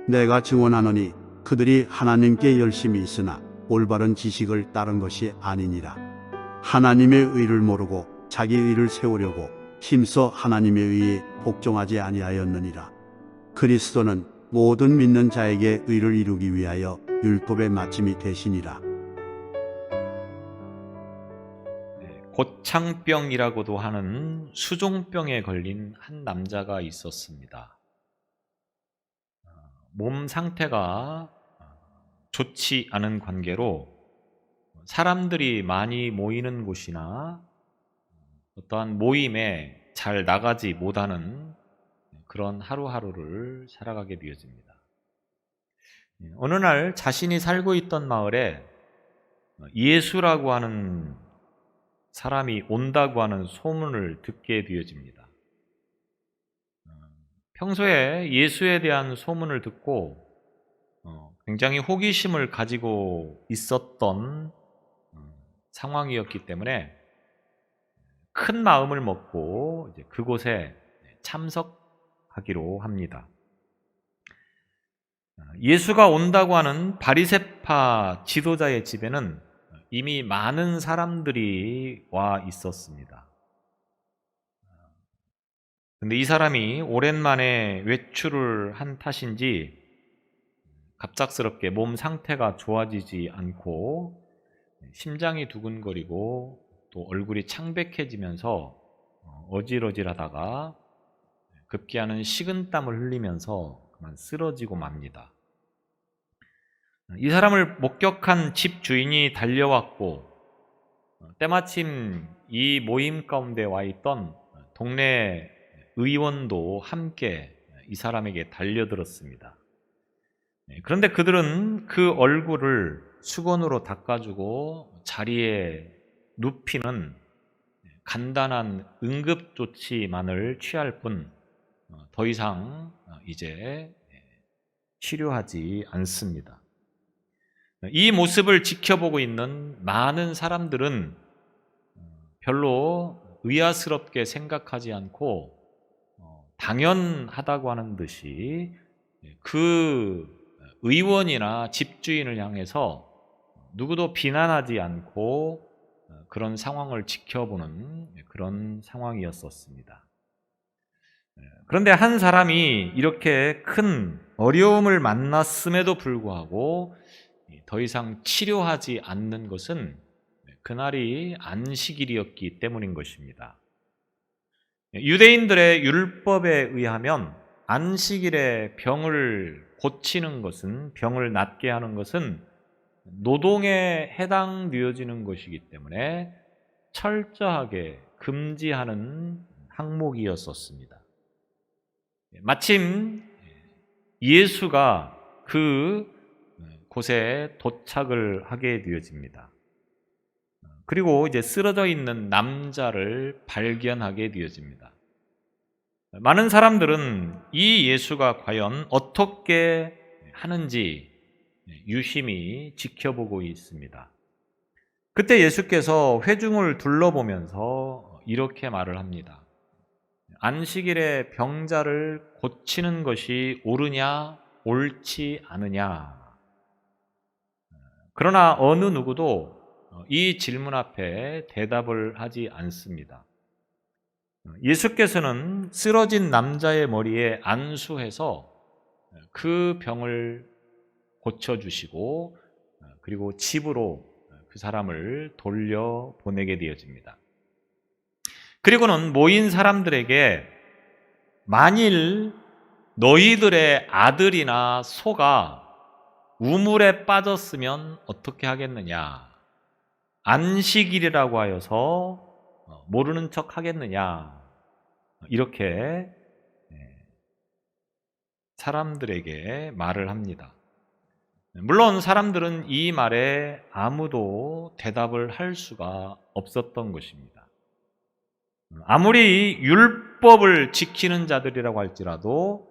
내가 증언하노니 그들이 하나님께 열심히 있으나 올바른 지식을 따른 것이 아니니라. 하나님의 의를 모르고 자기 의를 세우려고 힘써 하나님의 의에 복종하지 아니하였느니라. 그리스도는 모든 믿는 자에게 의를 이루기 위하여 율법의 마침이 되시니라. 고창병이라고도 하는 수종병에 걸린 한 남자가 있었습니다. 몸 상태가 좋지 않은 관계로 사람들이 많이 모이는 곳이나 어떠한 모임에 잘 나가지 못하는 그런 하루하루를 살아가게 되어집니다. 어느 날 자신이 살고 있던 마을에 예수라고 하는 사람이 온다고 하는 소문을 듣게 되어집니다. 평소에 예수에 대한 소문을 듣고 굉장히 호기심을 가지고 있었던 상황이었기 때문에 큰 마음을 먹고 이제 그곳에 참석하기로 합니다. 예수가 온다고 하는 바리새파 지도자의 집에는 이미 많은 사람들이 와 있었습니다. 근데 이 사람이 오랜만에 외출을 한 탓인지 갑작스럽게 몸 상태가 좋아지지 않고 심장이 두근거리고 또 얼굴이 창백해지면서 어질어질하다가 급기야는 식은땀을 흘리면서 그만 쓰러지고 맙니다. 이 사람을 목격한 집 주인이 달려왔고 때마침 이 모임 가운데 와 있던 동네 의원도 함께 이 사람에게 달려들었습니다. 그런데 그들은 그 얼굴을 수건으로 닦아주고 자리에 눕히는 간단한 응급조치만을 취할 뿐 더 이상 이제 치료하지 않습니다. 이 모습을 지켜보고 있는 많은 사람들은 별로 의아스럽게 생각하지 않고 당연하다고 하는 듯이 그 의원이나 집주인을 향해서 누구도 비난하지 않고 그런 상황을 지켜보는 그런 상황이었었습니다. 그런데 한 사람이 이렇게 큰 어려움을 만났음에도 불구하고 더 이상 치료하지 않는 것은 그날이 안식일이었기 때문인 것입니다. 유대인들의 율법에 의하면 안식일에 병을 고치는 것은, 병을 낫게 하는 것은 노동에 해당되어지는 것이기 때문에 철저하게 금지하는 항목이었었습니다. 마침 예수가 그 곳에 도착을 하게 되어집니다. 그리고 이제 쓰러져 있는 남자를 발견하게 되어집니다. 많은 사람들은 이 예수가 과연 어떻게 하는지 유심히 지켜보고 있습니다. 그때 예수께서 회중을 둘러보면서 이렇게 말을 합니다. 안식일에 병자를 고치는 것이 옳으냐, 옳지 않으냐. 그러나 어느 누구도 이 질문 앞에 대답을 하지 않습니다. 예수께서는 쓰러진 남자의 머리에 안수해서 그 병을 고쳐주시고 그리고 집으로 그 사람을 돌려보내게 되어집니다. 그리고는 모인 사람들에게 만일 너희들의 아들이나 소가 우물에 빠졌으면 어떻게 하겠느냐? 안식일이라고 하여서 모르는 척 하겠느냐? 이렇게 사람들에게 말을 합니다. 물론 사람들은 이 말에 아무도 대답을 할 수가 없었던 것입니다. 아무리 율법을 지키는 자들이라고 할지라도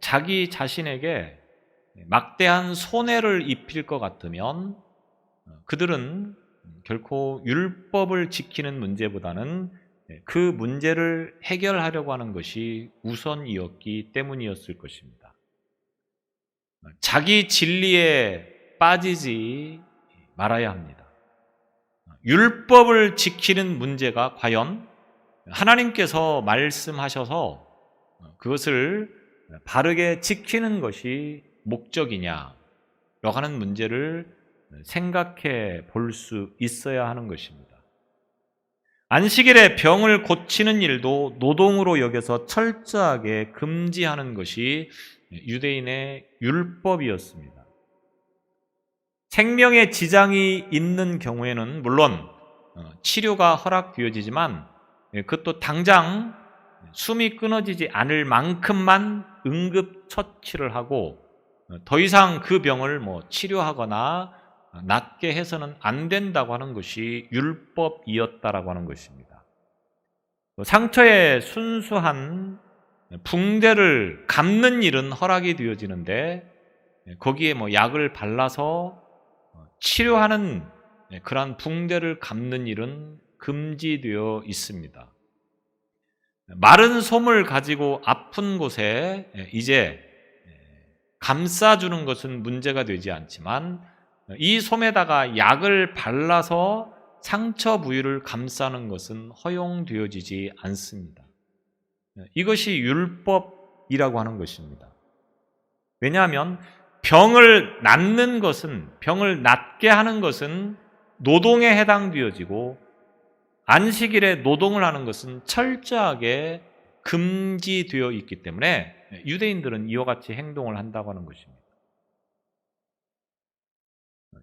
자기 자신에게 막대한 손해를 입힐 것 같으면 그들은 결코 율법을 지키는 문제보다는 그 문제를 해결하려고 하는 것이 우선이었기 때문이었을 것입니다. 자기 진리에 빠지지 말아야 합니다. 율법을 지키는 문제가 과연 하나님께서 말씀하셔서 그것을 바르게 지키는 것이 목적이냐라고 하는 문제를 생각해 볼 수 있어야 하는 것입니다. 안식일에 병을 고치는 일도 노동으로 여겨서 철저하게 금지하는 것이 유대인의 율법이었습니다. 생명에 지장이 있는 경우에는 물론 치료가 허락되어지지만 그것도 당장 숨이 끊어지지 않을 만큼만 응급처치를 하고 더 이상 그 병을 치료하거나 낫게 해서는 안 된다고 하는 것이 율법이었다라고 하는 것입니다. 상처에 순수한 붕대를 감는 일은 허락이 되어지는데 거기에 약을 발라서 치료하는 그러한 붕대를 감는 일은 금지되어 있습니다. 마른 솜을 가지고 아픈 곳에 이제 감싸주는 것은 문제가 되지 않지만 이 솜에다가 약을 발라서 상처 부위를 감싸는 것은 허용되어지지 않습니다. 이것이 율법이라고 하는 것입니다. 왜냐하면 병을 낫게 하는 것은 노동에 해당되어지고 안식일에 노동을 하는 것은 철저하게 금지되어 있기 때문에 유대인들은 이와 같이 행동을 한다고 하는 것입니다.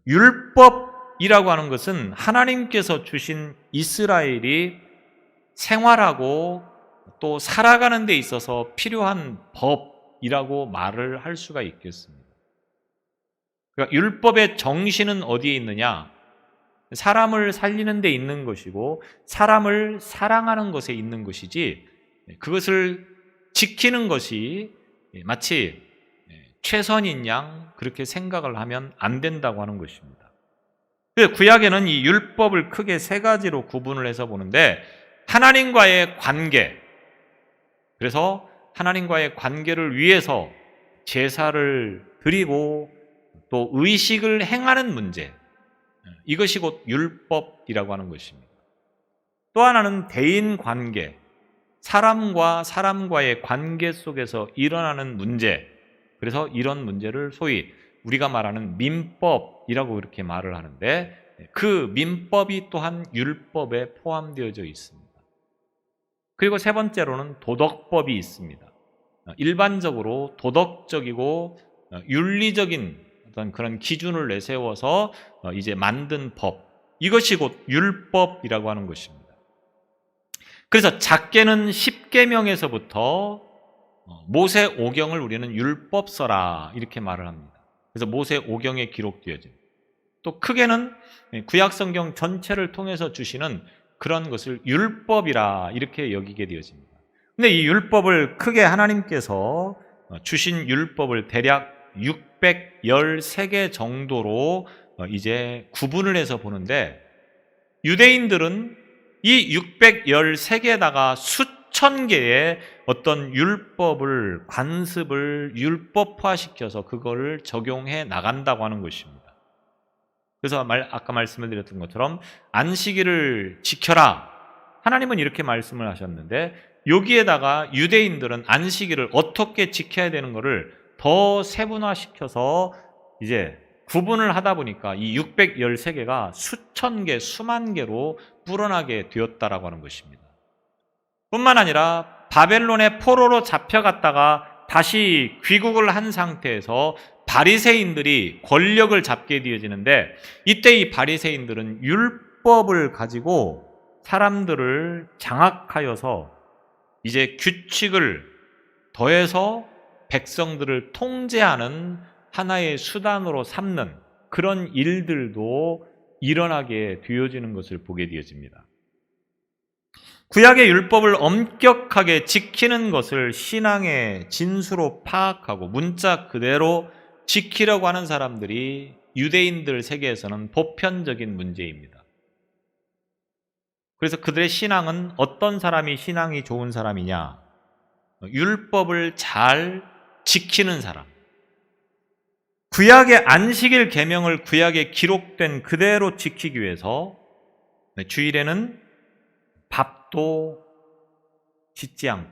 율법이라고 하는 것은 하나님께서 주신 이스라엘이 생활하고 또 살아가는 데 있어서 필요한 법이라고 말을 할 수가 있겠습니다. 그러니까 율법의 정신은 어디에 있느냐? 사람을 살리는 데 있는 것이고 사람을 사랑하는 것에 있는 것이지 그것을 지키는 것이 마치 최선인 양 그렇게 생각을 하면 안 된다고 하는 것입니다. 구약에는 이 율법을 크게 세 가지로 구분을 해서 보는데 하나님과의 관계, 그래서 하나님과의 관계를 위해서 제사를 드리고 또 의식을 행하는 문제, 이것이 곧 율법이라고 하는 것입니다. 또 하나는 대인 관계, 사람과 사람과의 관계 속에서 일어나는 문제, 그래서 이런 문제를 소위 우리가 말하는 민법이라고 이렇게 말을 하는데 그 민법이 또한 율법에 포함되어져 있습니다. 그리고 세 번째로는 도덕법이 있습니다. 일반적으로 도덕적이고 윤리적인 어떤 그런 기준을 내세워서 이제 만든 법, 이것이 곧 율법이라고 하는 것입니다. 그래서 작게는 10계명에서부터 모세 오경을 우리는 율법서라 이렇게 말을 합니다. 그래서 모세 오경에 기록되어진, 또 크게는 구약성경 전체를 통해서 주시는 그런 것을 율법이라 이렇게 여기게 되어집니다. 근데 이 율법을 크게 하나님께서 주신 율법을 대략 613개 정도로 이제 구분을 해서 보는데 유대인들은 이 613개에다가 수천 개의 어떤 율법을, 관습을 율법화시켜서 그거를 적용해 나간다고 하는 것입니다. 그래서 아까 말씀을 드렸던 것처럼 안식일을 지켜라. 하나님은 이렇게 말씀을 하셨는데 여기에다가 유대인들은 안식일을 어떻게 지켜야 되는 것을 더 세분화시켜서 이제 구분을 하다 보니까 이 613개가 수천 개, 수만 개로 불어나게 되었다라고 하는 것입니다. 뿐만 아니라 바벨론의 포로로 잡혀갔다가 다시 귀국을 한 상태에서 바리새인들이 권력을 잡게 되어지는데 이때 이 바리새인들은 율법을 가지고 사람들을 장악하여서 이제 규칙을 더해서 백성들을 통제하는 하나의 수단으로 삼는 그런 일들도 일어나게 되어지는 것을 보게 되어집니다. 구약의 율법을 엄격하게 지키는 것을 신앙의 진수로 파악하고 문자 그대로 지키려고 하는 사람들이 유대인들 세계에서는 보편적인 문제입니다. 그래서 그들의 신앙은 어떤 사람이 신앙이 좋은 사람이냐? 율법을 잘 지키는 사람. 구약의 안식일 계명을 구약에 기록된 그대로 지키기 위해서 주일에는 밥도 짓지 않고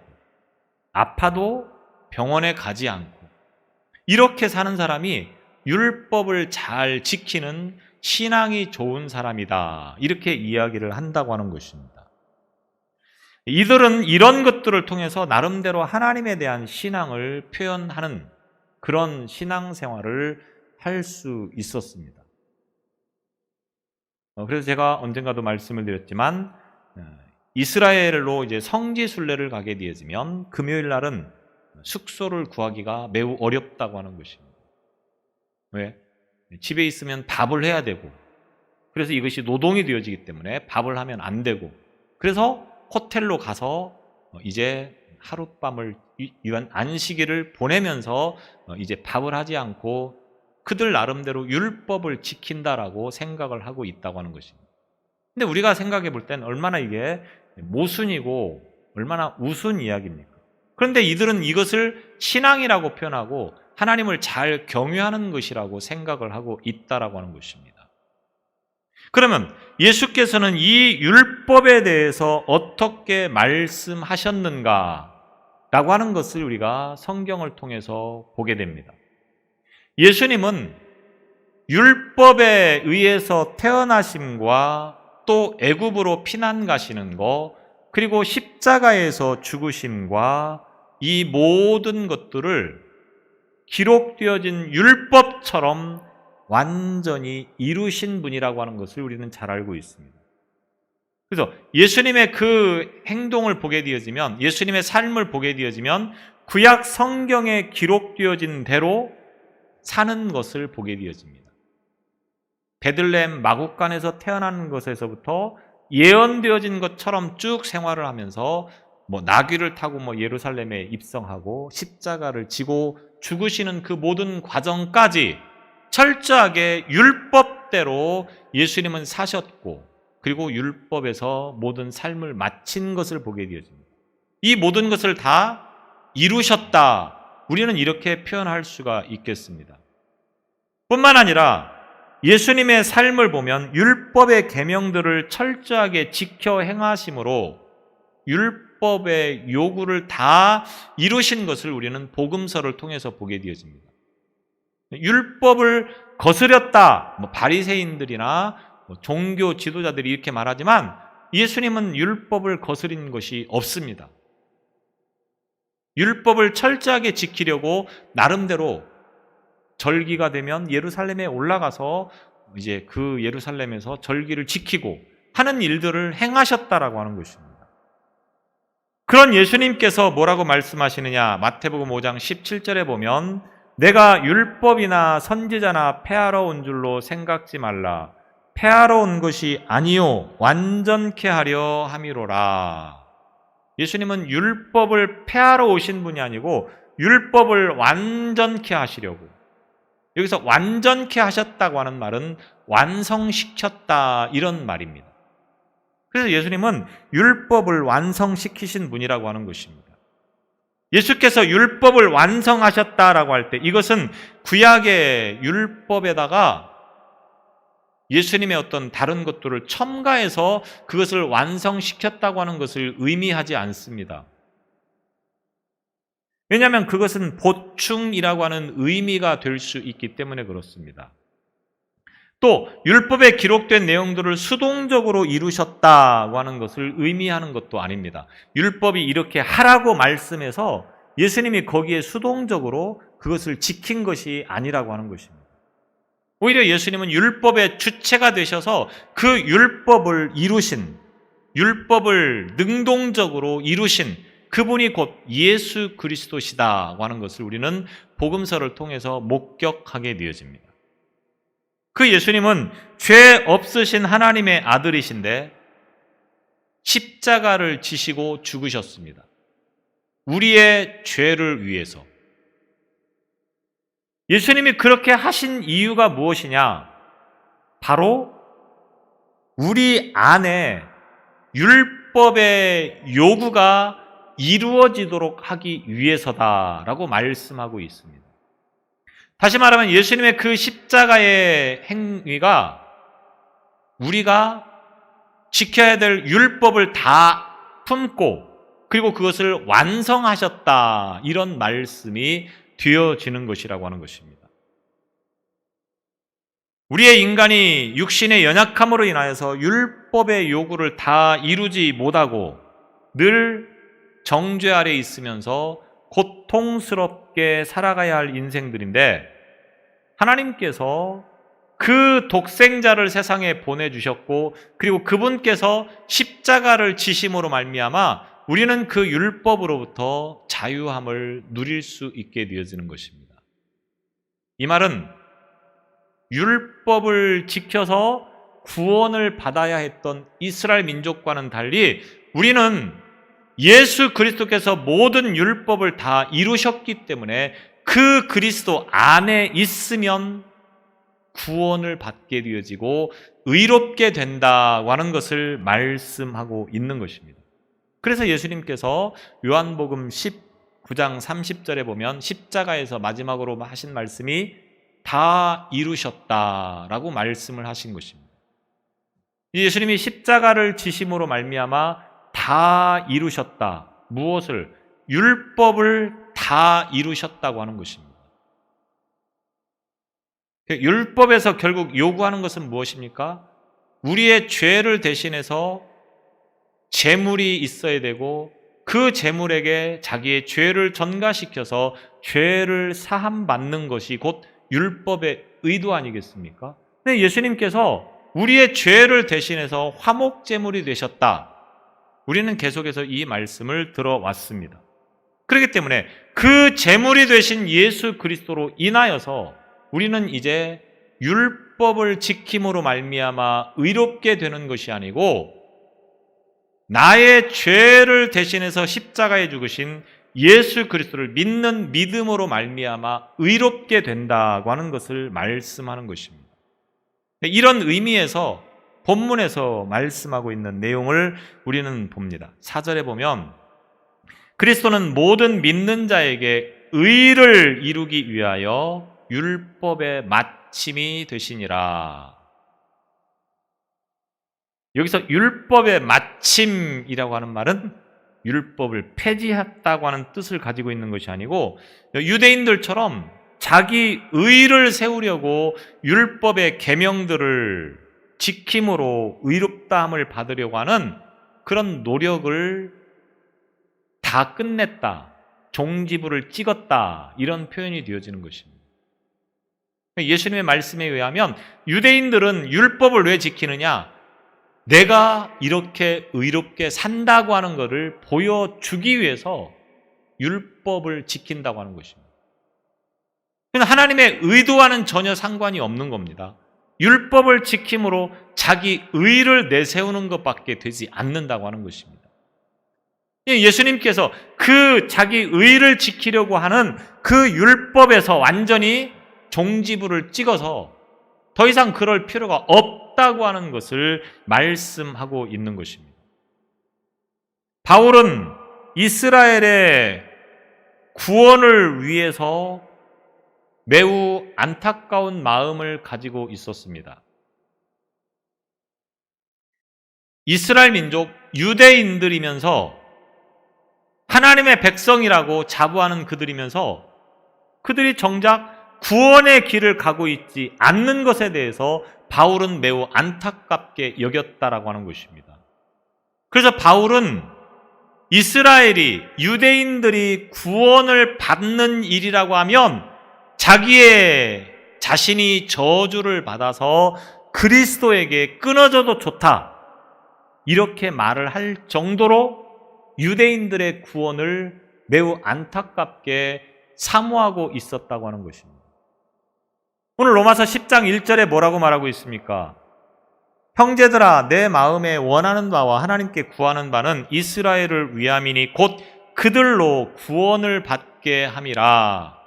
아파도 병원에 가지 않고 이렇게 사는 사람이 율법을 잘 지키는 신앙이 좋은 사람이다. 이렇게 이야기를 한다고 하는 것입니다. 이들은 이런 것들을 통해서 나름대로 하나님에 대한 신앙을 표현하는 그런 신앙생활을 할 수 있었습니다. 그래서 제가 언젠가도 말씀을 드렸지만 이스라엘로 이제 성지순례를 가게 되어지면 금요일 날은 숙소를 구하기가 매우 어렵다고 하는 것입니다. 왜? 집에 있으면 밥을 해야 되고, 그래서 이것이 노동이 되어지기 때문에 밥을 하면 안 되고, 그래서 호텔로 가서 이제 하룻밤을 이런 안식일을 보내면서 이제 밥을 하지 않고 그들 나름대로 율법을 지킨다라고 생각을 하고 있다고 하는 것입니다. 근데 우리가 생각해 볼 땐 얼마나 이게 모순이고 얼마나 우스운 이야기입니까? 그런데 이들은 이것을 신앙이라고 표현하고 하나님을 잘 경유하는 것이라고 생각을 하고 있다라고 하는 것입니다. 그러면 예수께서는 이 율법에 대해서 어떻게 말씀하셨는가 라고 하는 것을 우리가 성경을 통해서 보게 됩니다. 예수님은 율법에 의해서 태어나심과 또 애굽으로 피난 가시는 것, 그리고 십자가에서 죽으심과 이 모든 것들을 기록되어진 율법처럼 완전히 이루신 분이라고 하는 것을 우리는 잘 알고 있습니다. 그래서 예수님의 그 행동을 보게 되어지면, 예수님의 삶을 보게 되어지면 구약 성경에 기록되어진 대로 사는 것을 보게 되어집니다. 베들레헴 마구간에서 태어난 것에서부터 예언되어진 것처럼 쭉 생활을 하면서 나귀를 타고 예루살렘에 입성하고 십자가를 지고 죽으시는 그 모든 과정까지 철저하게 율법대로 예수님은 사셨고, 그리고 율법에서 모든 삶을 마친 것을 보게 되어집니다. 이 모든 것을 다 이루셨다. 우리는 이렇게 표현할 수가 있겠습니다. 뿐만 아니라 예수님의 삶을 보면 율법의 계명들을 철저하게 지켜 행하심으로 율법의 요구를 다 이루신 것을 우리는 복음서를 통해서 보게 되어집니다. 율법을 거스렸다, 바리새인들이나 종교 지도자들이 이렇게 말하지만 예수님은 율법을 거스린 것이 없습니다. 율법을 철저하게 지키려고 나름대로 절기가 되면 예루살렘에 올라가서 이제 그 예루살렘에서 절기를 지키고 하는 일들을 행하셨다라고 하는 것입니다. 그런 예수님께서 뭐라고 말씀하시느냐? 마태복음 5장 17절에 보면 내가 율법이나 선지자나 폐하러 온 줄로 생각지 말라. 폐하러 온 것이 아니요 완전케 하려 함이로라. 예수님은 율법을 폐하러 오신 분이 아니고 율법을 완전케 하시려고. 여기서 완전케 하셨다고 하는 말은 완성시켰다 이런 말입니다. 그래서 예수님은 율법을 완성시키신 분이라고 하는 것입니다. 예수께서 율법을 완성하셨다라고 할 때 이것은 구약의 율법에다가 예수님의 어떤 다른 것들을 첨가해서 그것을 완성시켰다고 하는 것을 의미하지 않습니다. 왜냐하면 그것은 보충이라고 하는 의미가 될 수 있기 때문에 그렇습니다. 또 율법에 기록된 내용들을 수동적으로 이루셨다고 하는 것을 의미하는 것도 아닙니다. 율법이 이렇게 하라고 말씀해서 예수님이 거기에 수동적으로 그것을 지킨 것이 아니라고 하는 것입니다. 오히려 예수님은 율법의 주체가 되셔서 그 율법을 이루신, 율법을 능동적으로 이루신 그분이 곧 예수 그리스도시다고 하는 것을 우리는 복음서를 통해서 목격하게 되어집니다. 그 예수님은 죄 없으신 하나님의 아들이신데 십자가를 지시고 죽으셨습니다. 우리의 죄를 위해서. 예수님이 그렇게 하신 이유가 무엇이냐? 바로 우리 안에 율법의 요구가 이루어지도록 하기 위해서다라고 말씀하고 있습니다. 다시 말하면 예수님의 그 십자가의 행위가 우리가 지켜야 될 율법을 다 품고 그리고 그것을 완성하셨다, 이런 말씀이 되어지는 것이라고 하는 것입니다. 우리의 인간이 육신의 연약함으로 인하여서 율법의 요구를 다 이루지 못하고 늘 정죄 아래 있으면서 고통스럽게 살아가야 할 인생들인데, 하나님께서 그 독생자를 세상에 보내주셨고 그리고 그분께서 십자가를 지심으로 말미암아 우리는 그 율법으로부터 자유함을 누릴 수 있게 되어지는 것입니다. 이 말은 율법을 지켜서 구원을 받아야 했던 이스라엘 민족과는 달리 우리는 예수 그리스도께서 모든 율법을 다 이루셨기 때문에 그 그리스도 안에 있으면 구원을 받게 되어지고 의롭게 된다고 하는 것을 말씀하고 있는 것입니다. 그래서 예수님께서 요한복음 19장 30절에 보면 십자가에서 마지막으로 하신 말씀이 다 이루셨다라고 말씀을 하신 것입니다. 예수님이 십자가를 지심으로 말미암아 다 이루셨다. 무엇을? 율법을 다 이루셨다고 하는 것입니다. 율법에서 결국 요구하는 것은 무엇입니까? 우리의 죄를 대신해서 제물이 있어야 되고 그 제물에게 자기의 죄를 전가시켜서 죄를 사함받는 것이 곧 율법의 의도 아니겠습니까? 근데 예수님께서 우리의 죄를 대신해서 화목 제물이 되셨다. 우리는 계속해서 이 말씀을 들어왔습니다. 그렇기 때문에 그 제물이 되신 예수 그리스도로 인하여서 우리는 이제 율법을 지킴으로 말미암아 의롭게 되는 것이 아니고 나의 죄를 대신해서 십자가에 죽으신 예수 그리스도를 믿는 믿음으로 말미암아 의롭게 된다고 하는 것을 말씀하는 것입니다. 이런 의미에서 본문에서 말씀하고 있는 내용을 우리는 봅니다. 4절에 보면 그리스도는 모든 믿는 자에게 의를 이루기 위하여 율법의 마침이 되시니라. 여기서 율법의 마침이라고 하는 말은 율법을 폐지했다고 하는 뜻을 가지고 있는 것이 아니고 유대인들처럼 자기 의를 세우려고 율법의 계명들을 지킴으로 의롭다함을 받으려고 하는 그런 노력을 다 끝냈다, 종지부를 찍었다, 이런 표현이 되어지는 것입니다. 예수님의 말씀에 의하면 유대인들은 율법을 왜 지키느냐? 내가 이렇게 의롭게 산다고 하는 것을 보여주기 위해서 율법을 지킨다고 하는 것입니다. 하나님의 의도와는 전혀 상관이 없는 겁니다. 율법을 지킴으로 자기 의를 내세우는 것밖에 되지 않는다고 하는 것입니다. 예수님께서 그 자기 의를 지키려고 하는 그 율법에서 완전히 종지부를 찍어서 더 이상 그럴 필요가 없다고 하는 것을 말씀하고 있는 것입니다. 바울은 이스라엘의 구원을 위해서 매우 안타까운 마음을 가지고 있었습니다. 이스라엘 민족, 유대인들이면서 하나님의 백성이라고 자부하는 그들이면서 그들이 정작 구원의 길을 가고 있지 않는 것에 대해서 바울은 매우 안타깝게 여겼다라고 하는 것입니다. 그래서 바울은 이스라엘이, 유대인들이 구원을 받는 일이라고 하면 자기의 자신이 저주를 받아서 그리스도에게 끊어져도 좋다, 이렇게 말을 할 정도로 유대인들의 구원을 매우 안타깝게 사모하고 있었다고 하는 것입니다. 오늘 로마서 10장 1절에 뭐라고 말하고 있습니까? 형제들아, 내 마음에 원하는 바와 하나님께 구하는 바는 이스라엘을 위함이니 곧 그들로 구원을 받게 함이라.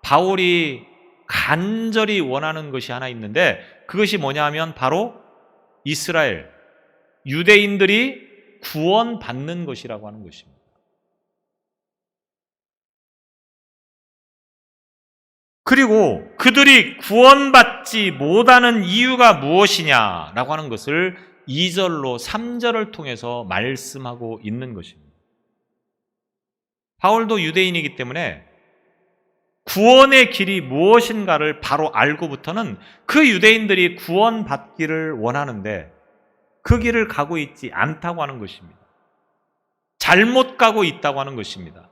바울이 간절히 원하는 것이 하나 있는데 그것이 뭐냐 하면 바로 이스라엘, 유대인들이 구원받는 것이라고 하는 것입니다. 그리고 그들이 구원받지 못하는 이유가 무엇이냐라고 하는 것을 2절로 3절을 통해서 말씀하고 있는 것입니다. 바울도 유대인이기 때문에 구원의 길이 무엇인가를 바로 알고부터는 그 유대인들이 구원받기를 원하는데 그 길을 가고 있지 않다고 하는 것입니다. 잘못 가고 있다고 하는 것입니다.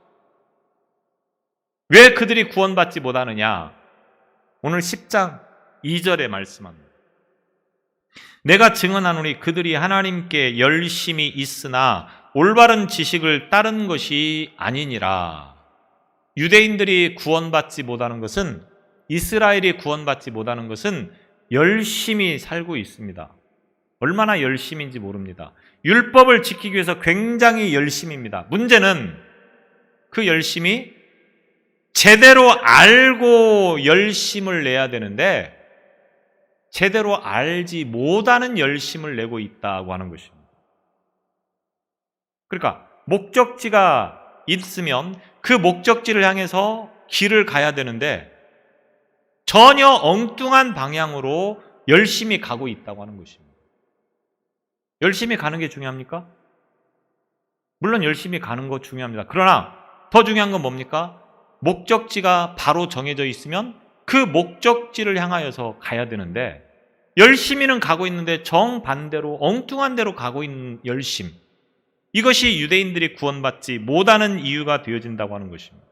왜 그들이 구원받지 못하느냐? 오늘 10장 2절에 말씀합니다. 내가 증언하노니 그들이 하나님께 열심히 있으나 올바른 지식을 따른 것이 아니니라. 유대인들이 구원받지 못하는 것은, 이스라엘이 구원받지 못하는 것은 열심히 살고 있습니다. 얼마나 열심인지 모릅니다. 율법을 지키기 위해서 굉장히 열심입니다. 문제는 그 열심이 제대로 알고 열심을 내야 되는데 제대로 알지 못하는 열심을 내고 있다고 하는 것입니다. 그러니까 목적지가 있으면 그 목적지를 향해서 길을 가야 되는데 전혀 엉뚱한 방향으로 열심히 가고 있다고 하는 것입니다. 열심히 가는 게 중요합니까? 물론 열심히 가는 거 중요합니다. 그러나 더 중요한 건 뭡니까? 목적지가 바로 정해져 있으면 그 목적지를 향하여서 가야 되는데 열심히는 가고 있는데 정반대로 엉뚱한 데로 가고 있는 열심, 이것이 유대인들이 구원받지 못하는 이유가 되어진다고 하는 것입니다.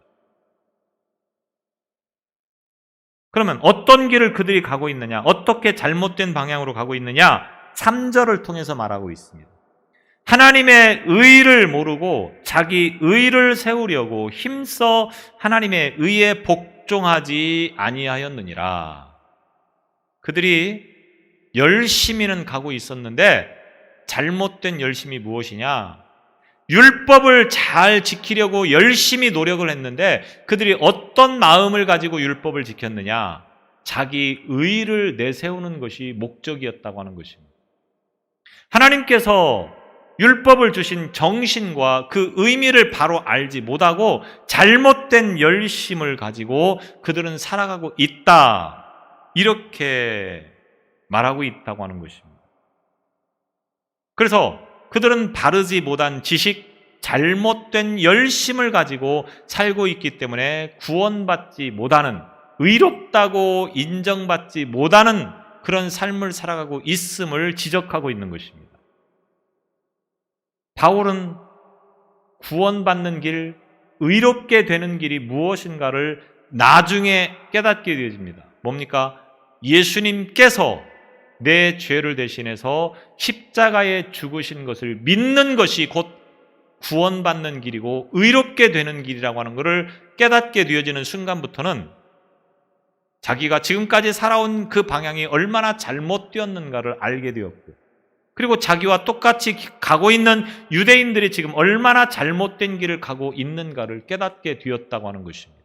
그러면 어떤 길을 그들이 가고 있느냐, 어떻게 잘못된 방향으로 가고 있느냐, 3절을 통해서 말하고 있습니다. 하나님의 의를 모르고 자기 의를 세우려고 힘써 하나님의 의에 복종하지 아니하였느니라. 그들이 열심히는 가고 있었는데 잘못된 열심이 무엇이냐? 율법을 잘 지키려고 열심히 노력을 했는데 그들이 어떤 마음을 가지고 율법을 지켰느냐? 자기 의를 내세우는 것이 목적이었다고 하는 것입니다. 하나님께서 율법을 주신 정신과 그 의미를 바로 알지 못하고 잘못된 열심을 가지고 그들은 살아가고 있다, 이렇게 말하고 있다고 하는 것입니다. 그래서 그들은 바르지 못한 지식, 잘못된 열심을 가지고 살고 있기 때문에 구원받지 못하는, 의롭다고 인정받지 못하는 그런 삶을 살아가고 있음을 지적하고 있는 것입니다. 바울은 구원받는 길, 의롭게 되는 길이 무엇인가를 나중에 깨닫게 되어집니다. 뭡니까? 예수님께서 내 죄를 대신해서 십자가에 죽으신 것을 믿는 것이 곧 구원받는 길이고 의롭게 되는 길이라고 하는 것을 깨닫게 되어지는 순간부터는 자기가 지금까지 살아온 그 방향이 얼마나 잘못되었는가를 알게 되었고, 그리고 자기와 똑같이 가고 있는 유대인들이 지금 얼마나 잘못된 길을 가고 있는가를 깨닫게 되었다고 하는 것입니다.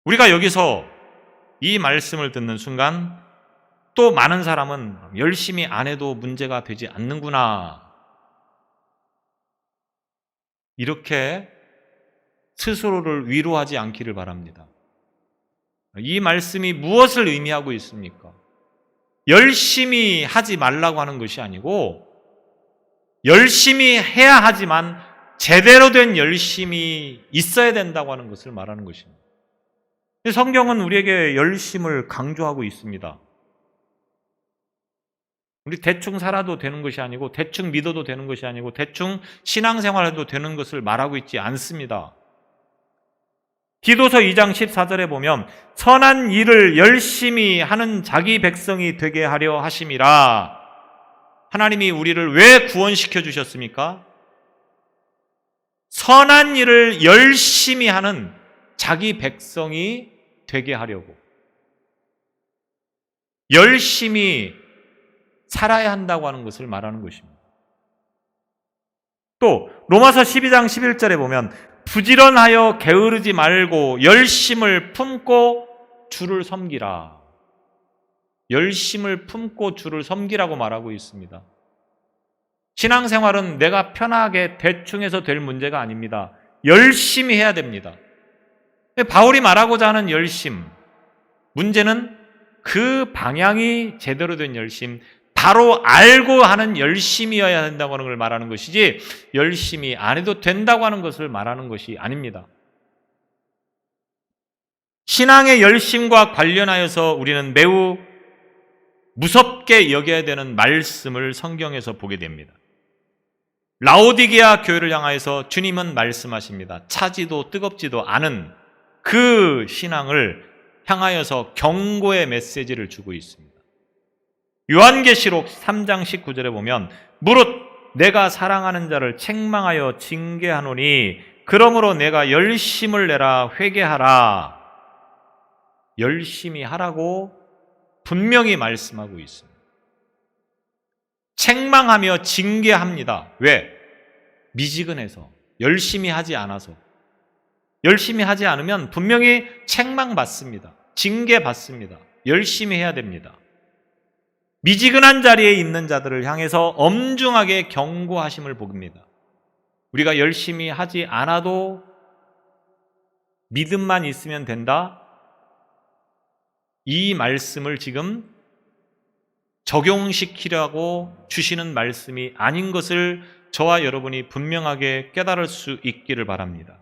우리가 여기서 이 말씀을 듣는 순간 또 많은 사람은 열심히 안 해도 문제가 되지 않는구나, 이렇게 스스로를 위로하지 않기를 바랍니다. 이 말씀이 무엇을 의미하고 있습니까? 열심히 하지 말라고 하는 것이 아니고 열심히 해야 하지만 제대로 된 열심이 있어야 된다고 하는 것을 말하는 것입니다. 성경은 우리에게 열심을 강조하고 있습니다. 우리 대충 살아도 되는 것이 아니고 대충 믿어도 되는 것이 아니고 대충 신앙생활해도 되는 것을 말하고 있지 않습니다. 디도서 2장 14절에 보면 선한 일을 열심히 하는 자기 백성이 되게 하려 하심이라. 하나님이 우리를 왜 구원시켜 주셨습니까? 선한 일을 열심히 하는 자기 백성이 되게 하려고, 열심히 살아야 한다고 하는 것을 말하는 것입니다. 또 로마서 12장 11절에 보면 부지런하여 게으르지 말고 열심을 품고 주를 섬기라. 열심을 품고 주를 섬기라고 말하고 있습니다. 신앙생활은 내가 편하게 대충 해서 될 문제가 아닙니다. 열심히 해야 됩니다. 바울이 말하고자 하는 열심, 문제는 그 방향이 제대로 된 열심, 바로 알고 하는 열심이어야 된다고 하는 걸 말하는 것이지 열심히 안 해도 된다고 하는 것을 말하는 것이 아닙니다. 신앙의 열심과 관련하여서 우리는 매우 무섭게 여겨야 되는 말씀을 성경에서 보게 됩니다. 라오디게아 교회를 향하여서 주님은 말씀하십니다. 차지도 뜨겁지도 않은 그 신앙을 향하여서 경고의 메시지를 주고 있습니다. 요한계시록 3장 19절에 보면 무릇 내가 사랑하는 자를 책망하여 징계하노니 그러므로 내가 열심을 내라 회개하라. 열심히 하라고 분명히 말씀하고 있습니다. 책망하며 징계합니다. 왜? 미지근해서, 열심히 하지 않아서. 열심히 하지 않으면 분명히 책망받습니다. 징계받습니다. 열심히 해야 됩니다. 미지근한 자리에 있는 자들을 향해서 엄중하게 경고하심을 봅니다. 우리가 열심히 하지 않아도 믿음만 있으면 된다? 이 말씀을 지금 적용시키려고 주시는 말씀이 아닌 것을 저와 여러분이 분명하게 깨달을 수 있기를 바랍니다.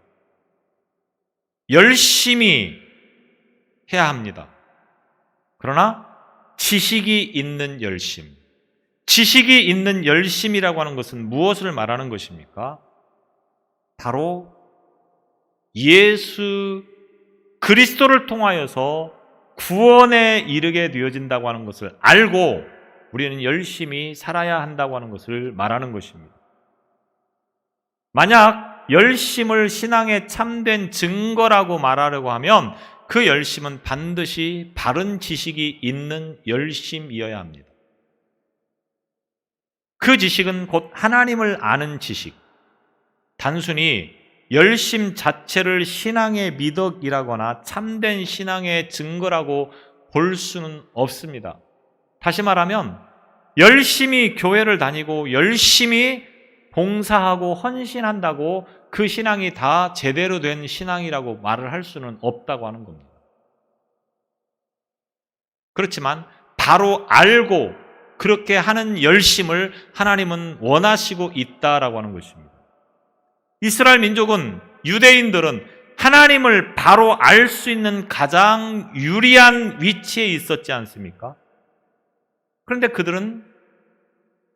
열심히 해야 합니다. 그러나 지식이 있는 열심, 지식이 있는 열심이라고 하는 것은 무엇을 말하는 것입니까? 바로 예수 그리스도를 통하여서 구원에 이르게 되어진다고 하는 것을 알고 우리는 열심히 살아야 한다고 하는 것을 말하는 것입니다. 만약 열심을 신앙의 참된 증거라고 말하려고 하면 그 열심은 반드시 바른 지식이 있는 열심이어야 합니다. 그 지식은 곧 하나님을 아는 지식, 단순히 열심 자체를 신앙의 미덕이라거나 참된 신앙의 증거라고 볼 수는 없습니다. 다시 말하면 열심히 교회를 다니고 열심히 봉사하고 헌신한다고 그 신앙이 다 제대로 된 신앙이라고 말을 할 수는 없다고 하는 겁니다. 그렇지만 바로 알고 그렇게 하는 열심을 하나님은 원하시고 있다라고 하는 것입니다. 이스라엘 민족은, 유대인들은 하나님을 바로 알 수 있는 가장 유리한 위치에 있었지 않습니까? 그런데 그들은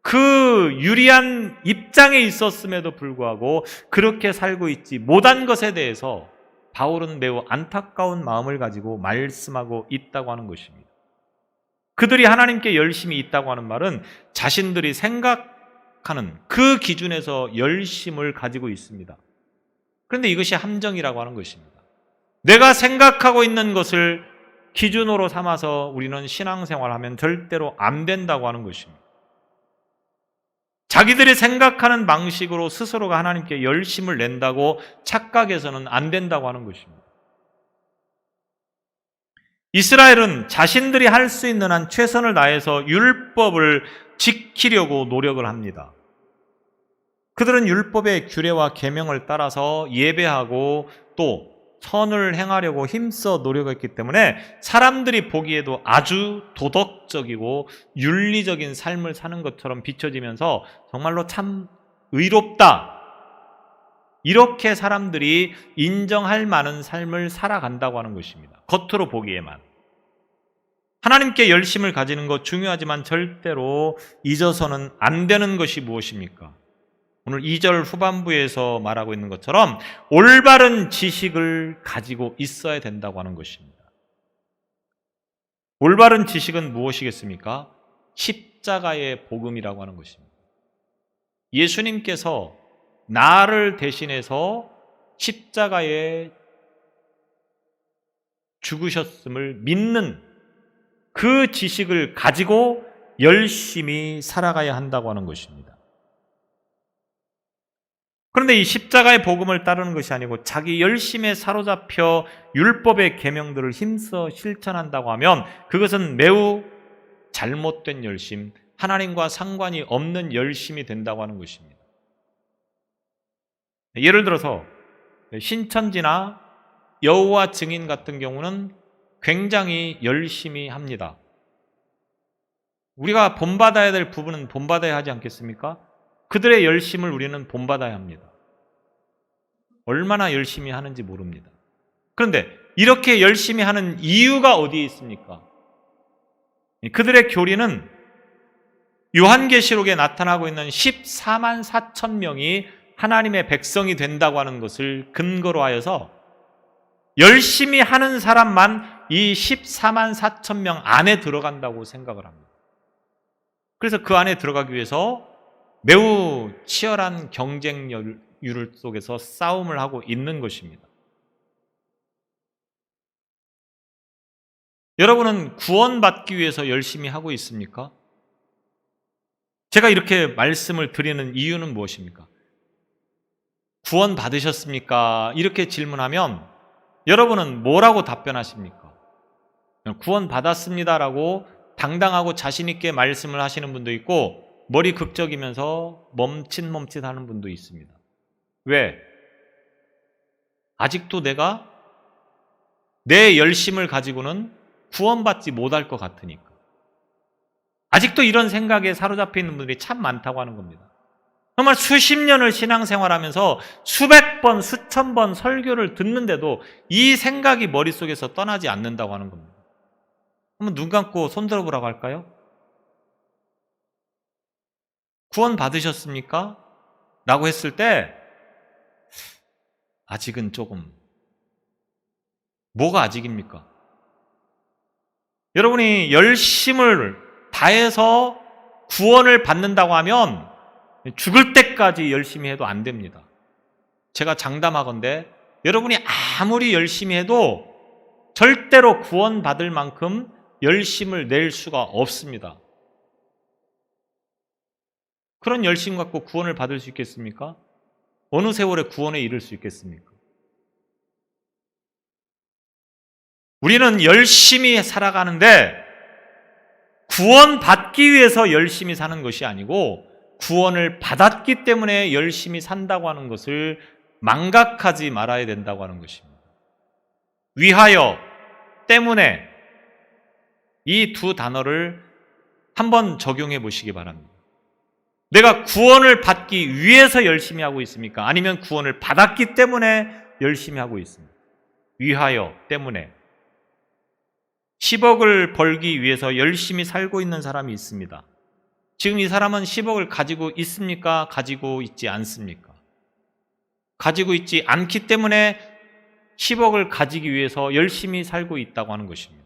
그 유리한 입장에 있었음에도 불구하고 그렇게 살고 있지 못한 것에 대해서 바울은 매우 안타까운 마음을 가지고 말씀하고 있다고 하는 것입니다. 그들이 하나님께 열심히 있다고 하는 말은 자신들이 생각하는 그 기준에서 열심을 가지고 있습니다. 그런데 이것이 함정이라고 하는 것입니다. 내가 생각하고 있는 것을 기준으로 삼아서 우리는 신앙생활하면 절대로 안 된다고 하는 것입니다. 자기들이 생각하는 방식으로 스스로가 하나님께 열심을 낸다고 착각해서는 안 된다고 하는 것입니다. 이스라엘은 자신들이 할 수 있는 한 최선을 다해서 율법을 지키려고 노력을 합니다. 그들은 율법의 규례와 계명을 따라서 예배하고 또 선을 행하려고 힘써 노력했기 때문에 사람들이 보기에도 아주 도덕적이고 윤리적인 삶을 사는 것처럼 비춰지면서 정말로 참 의롭다, 이렇게 사람들이 인정할 만한 삶을 살아간다고 하는 것입니다. 겉으로 보기에만. 하나님께 열심을 가지는 것 중요하지만 절대로 잊어서는 안 되는 것이 무엇입니까? 오늘 2절 후반부에서 말하고 있는 것처럼 올바른 지식을 가지고 있어야 된다고 하는 것입니다. 올바른 지식은 무엇이겠습니까? 십자가의 복음이라고 하는 것입니다. 예수님께서 나를 대신해서 십자가에 죽으셨음을 믿는 그 지식을 가지고 열심히 살아가야 한다고 하는 것입니다. 그런데 이 십자가의 복음을 따르는 것이 아니고 자기 열심에 사로잡혀 율법의 계명들을 힘써 실천한다고 하면 그것은 매우 잘못된 열심, 하나님과 상관이 없는 열심이 된다고 하는 것입니다. 예를 들어서 신천지나 여호와 증인 같은 경우는 굉장히 열심히 합니다. 우리가 본받아야 될 부분은 본받아야 하지 않겠습니까? 그들의 열심을 우리는 본받아야 합니다. 얼마나 열심히 하는지 모릅니다. 그런데 이렇게 열심히 하는 이유가 어디에 있습니까? 그들의 교리는 요한계시록에 나타나고 있는 14만 4천 명이 하나님의 백성이 된다고 하는 것을 근거로 하여서 열심히 하는 사람만 이 14만 4천 명 안에 들어간다고 생각을 합니다. 그래서 그 안에 들어가기 위해서 매우 치열한 경쟁률 속에서 싸움을 하고 있는 것입니다. 여러분은 구원받기 위해서 열심히 하고 있습니까? 제가 이렇게 말씀을 드리는 이유는 무엇입니까? 구원 받으셨습니까? 이렇게 질문하면 여러분은 뭐라고 답변하십니까? 구원 받았습니다라고 당당하고 자신 있게 말씀을 하시는 분도 있고 머리 극적이면서 멈칫멈칫하는 분도 있습니다. 왜? 아직도 내가 내 열심을 가지고는 구원받지 못할 것 같으니까. 아직도 이런 생각에 사로잡혀 있는 분들이 참 많다고 하는 겁니다. 정말 수십 년을 신앙생활하면서 수백 번, 수천 번 설교를 듣는데도 이 생각이 머릿속에서 떠나지 않는다고 하는 겁니다. 한번 눈 감고 손 들어보라고 할까요? 구원 받으셨습니까? 라고 했을 때 아직은 조금, 뭐가 아직입니까? 여러분이 열심을 다해서 구원을 받는다고 하면 죽을 때까지 열심히 해도 안 됩니다. 제가 장담하건대 여러분이 아무리 열심히 해도 절대로 구원받을 만큼 열심을 낼 수가 없습니다. 그런 열심 갖고 구원을 받을 수 있겠습니까? 어느 세월에 구원에 이를 수 있겠습니까? 우리는 열심히 살아가는데 구원받기 위해서 열심히 사는 것이 아니고 구원을 받았기 때문에 열심히 산다고 하는 것을 망각하지 말아야 된다고 하는 것입니다. 위하여, 때문에 이 두 단어를 한번 적용해 보시기 바랍니다. 내가 구원을 받기 위해서 열심히 하고 있습니까? 아니면 구원을 받았기 때문에 열심히 하고 있습니까? 위하여, 때문에. 10억을 벌기 위해서 열심히 살고 있는 사람이 있습니다. 지금 이 사람은 10억을 가지고 있습니까? 가지고 있지 않습니까? 가지고 있지 않기 때문에 10억을 가지기 위해서 열심히 살고 있다고 하는 것입니다.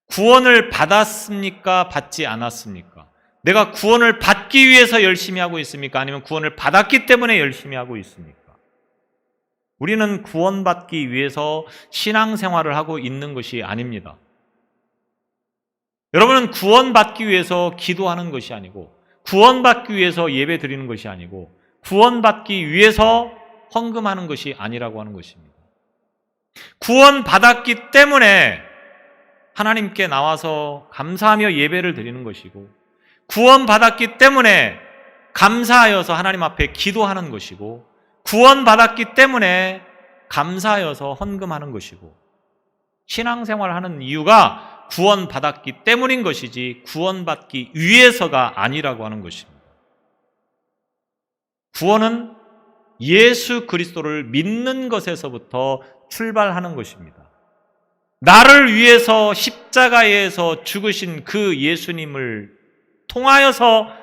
구원을 받았습니까? 받지 않았습니까? 내가 구원을 받기 위해서 열심히 하고 있습니까? 아니면 구원을 받았기 때문에 열심히 하고 있습니까? 우리는 구원받기 위해서 신앙생활을 하고 있는 것이 아닙니다. 여러분은 구원받기 위해서 기도하는 것이 아니고, 구원받기 위해서 예배 드리는 것이 아니고, 구원받기 위해서 헌금하는 것이 아니라고 하는 것입니다. 구원받았기 때문에 하나님께 나와서 감사하며 예배를 드리는 것이고, 구원받았기 때문에 감사하여서 하나님 앞에 기도하는 것이고, 구원받았기 때문에 감사하여서 헌금하는 것이고, 신앙생활을 하는 이유가 구원받았기 때문인 것이지 구원받기 위해서가 아니라고 하는 것입니다. 구원은 예수 그리스도를 믿는 것에서부터 출발하는 것입니다. 나를 위해서 십자가에서 죽으신 그 예수님을 통하여서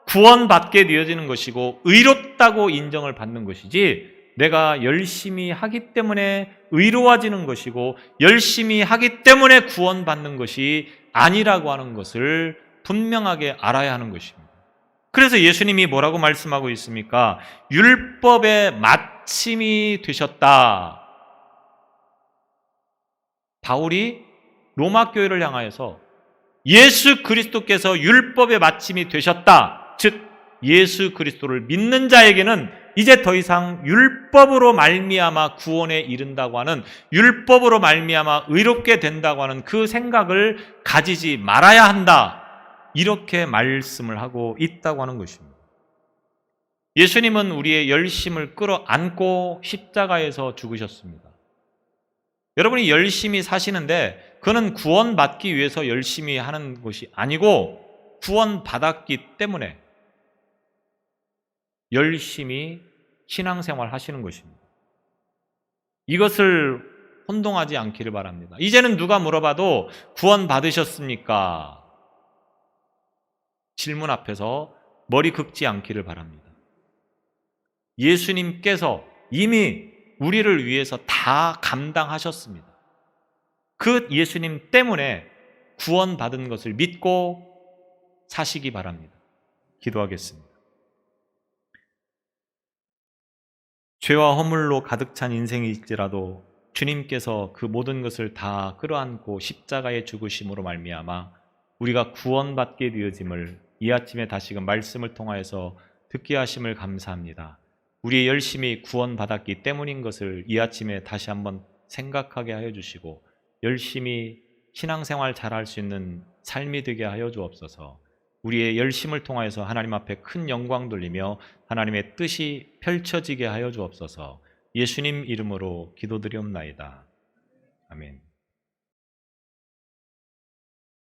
구원받게 되어지는 것이고 의롭다고 인정을 받는 것이지, 내가 열심히 하기 때문에 의로워지는 것이고 열심히 하기 때문에 구원받는 것이 아니라고 하는 것을 분명하게 알아야 하는 것입니다. 그래서 예수님이 뭐라고 말씀하고 있습니까? 율법의 마침이 되셨다. 바울이 로마 교회를 향하여서 예수 그리스도께서 율법의 마침이 되셨다, 즉 예수 그리스도를 믿는 자에게는 이제 더 이상 율법으로 말미암아 구원에 이른다고 하는, 율법으로 말미암아 의롭게 된다고 하는 그 생각을 가지지 말아야 한다, 이렇게 말씀을 하고 있다고 하는 것입니다. 예수님은 우리의 열심을 끌어안고 십자가에서 죽으셨습니다. 여러분이 열심히 사시는데 그는 구원받기 위해서 열심히 하는 것이 아니고 구원받았기 때문에 열심히 신앙생활 하시는 것입니다. 이것을 혼동하지 않기를 바랍니다. 이제는 누가 물어봐도 구원받으셨습니까? 질문 앞에서 머리 긁지 않기를 바랍니다. 예수님께서 이미 우리를 위해서 다 감당하셨습니다. 그 예수님 때문에 구원받은 것을 믿고 사시기 바랍니다. 기도하겠습니다. 죄와 허물로 가득 찬 인생일지라도 주님께서 그 모든 것을 다 끌어안고 십자가에 죽으심으로 말미암아 우리가 구원받게 되어짐을 이 아침에 다시금 말씀을 통하여서 듣게 하심을 감사합니다. 우리의 열심히 구원받았기 때문인 것을 이 아침에 다시 한번 생각하게 하여 주시고 열심히 신앙생활 잘할 수 있는 삶이 되게 하여 주옵소서. 우리의 열심을 통하여서 하나님 앞에 큰 영광 돌리며 하나님의 뜻이 펼쳐지게 하여 주옵소서. 예수님 이름으로 기도드리옵나이다. 아멘.